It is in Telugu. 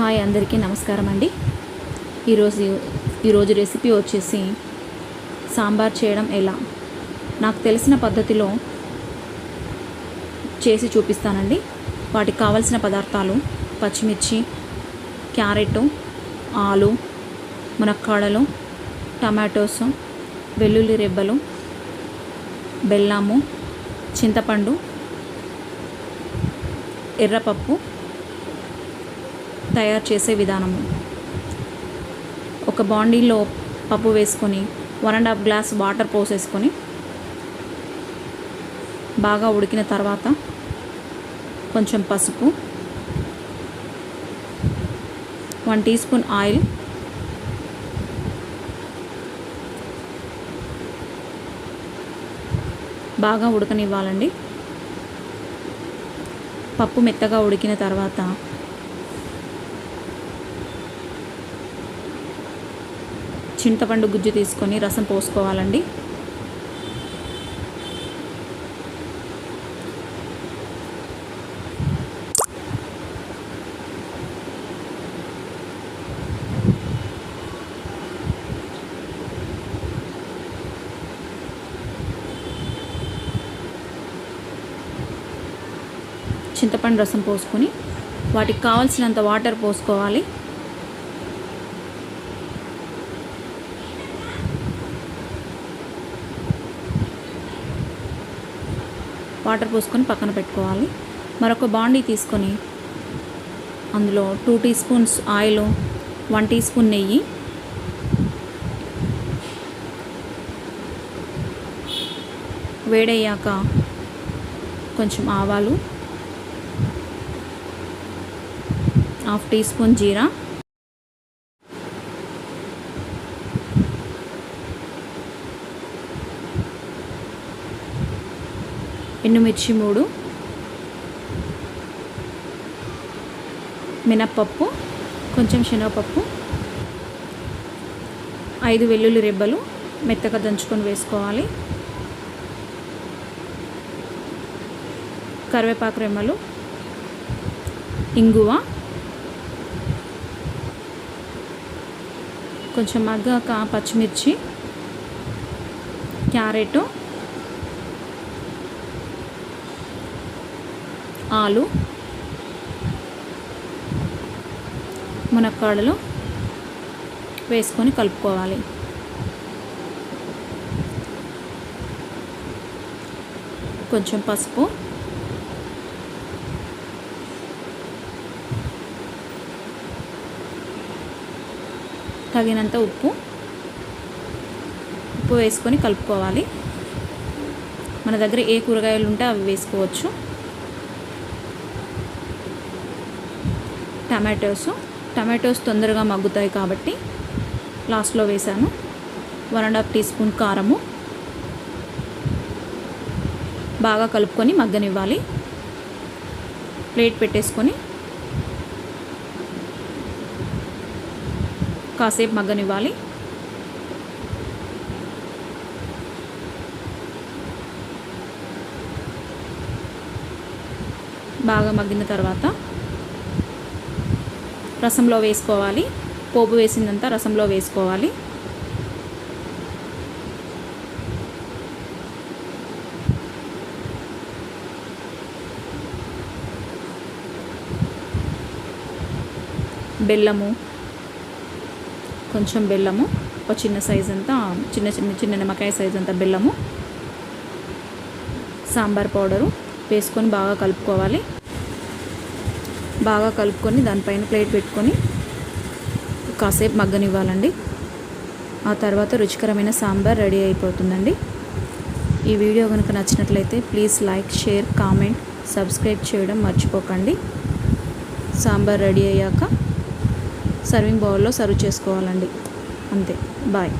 హాయ్ అందరికీ నమస్కారం అండి. ఈరోజు రెసిపీ వచ్చేసి సాంబార్ చేయడం ఎలా నాకు తెలిసిన పద్ధతిలో చేసి చూపిస్తానండి. వాటికి కావలసిన పదార్థాలు పచ్చిమిర్చి, క్యారెట్, ఆలు, మునక్కాడలు, టమాటోస్, వెల్లుల్లి రెబ్బలు, బెల్లము, చింతపండు, ఎర్రపప్పు. తయారు చేసే విధానము: ఒక బాండీలో పప్పు వేసుకొని 1.5 గ్లాస్ వాటర్ పోసేసుకొని బాగా ఉడికిన తర్వాత కొంచెం పసుపు, 1 టీ స్పూన్ ఆయిల్, బాగా ఉడకనివ్వాలండి. పప్పు మెత్తగా ఉడికిన తర్వాత చింతపండు గుజ్జు తీసుకొని రసం పోసుకోవాలండి. చింతపండు రసం పోసుకొని వాటికి కావాల్సినంత వాటర్ పోసుకోవాలి. వాటర్ పోసుకొని పక్కన పెట్టుకోవాలి. మరొక బాండీ తీసుకొని అందులో 2 teaspoons oil, 1 teaspoon నెయ్యి, వేడయ్యాక కొంచెం ఆవాలు, 1/2 టీ స్పూన్ జీరా, ఎండుమిర్చి 3, మినప్పప్పు, కొంచెం శనగపప్పు, 5 వెల్లుల్లి రెబ్బలు మెత్తగా దంచుకొని వేసుకోవాలి. కరివేపాకు రెమ్మలు, ఇంగువ. కొంచెం మగ్గాక పచ్చిమిర్చి, క్యారెట్, ఆలు, మునక్కాడలు వేసుకొని కలుపుకోవాలి. కొంచెం పసుపు, తగినంత ఉప్పు వేసుకొని కలుపుకోవాలి. మన దగ్గర ఏ కూరగాయలు ఉంటే అవి వేసుకోవచ్చు. టమాటోస్ తొందరగా మగ్గుతాయి కాబట్టి లాస్ట్లో వేసాను. 1.5 టీ స్పూన్ కారము. బాగా కలుపుకొని మగ్గనివ్వాలి. ప్లేట్ పెట్టేసుకొని కాసేపు మగ్గనివ్వాలి. బాగా మగ్గిన తర్వాత రసంలో వేసుకోవాలి. పోపు వేసిందంతా రసంలో వేసుకోవాలి. బెల్లము, కొంచెం బెల్లము, ఒక చిన్న సైజ్ అంతా చిన్న నిమ్మకాయ సైజ్ అంతా బెల్లము, సాంబార్ పౌడరు వేసుకొని బాగా కలుపుకోవాలి. బాగా కలుపుకొని దానిపైన ప్లేట్ పెట్టుకొని కాసేపు మగ్గనివ్వాలండి. ఆ తర్వాత రుచికరమైన సాంబార్ రెడీ అయిపోతుందండి. ఈ వీడియో కనుక నచ్చినట్లయితే please like, share, comment, subscribe చేయడం మర్చిపోకండి. సాంబార్ రెడీ అయ్యాక సర్వింగ్ బౌల్లో సర్వ్ చేసుకోవాలండి. అంతే. బాయ్.